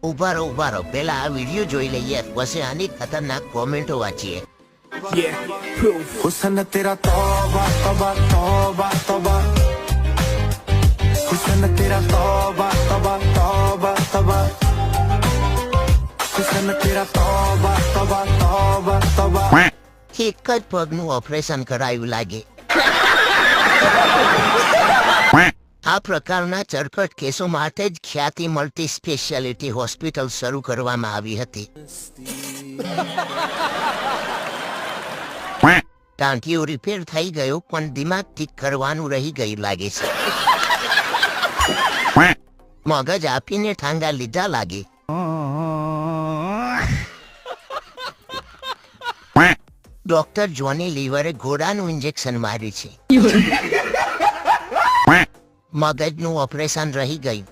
ઉભા રહો પેલા આ વિડિયો જોઈ લઈએ પછી આની ખતરનાક કોમેન્ટો વાંચીએ. हुसन तेरा तौबा तौबा तौबा तौबा हुसन तेरा तौबा तौबा तौबा तौबा हुसन तेरा तौबा तौबा तौबा तौबा. એક જ પગનું ઓપરેશન કરાયું લાગે. આ પ્રકારના ચરકટ કેસો માટે જ ખ્યાતિ મલ્ટી સ્પેશિયાલિટી હોસ્પિટલ શરૂ કરવામાં આવી હતી. ટાંકીઓ રિપેર થઈ ગયો પણ દિમાગ ઠીક કરવાનું રહી ગયું લાગે છે. મગજ આપીને ઠાંગા લીધા લાગે. ડોક્ટર જોની લીવરે ઘોડાનું ઇન્જેક્શન માર્યું છે. મગજનું ઓપરેશન રહી ગયું.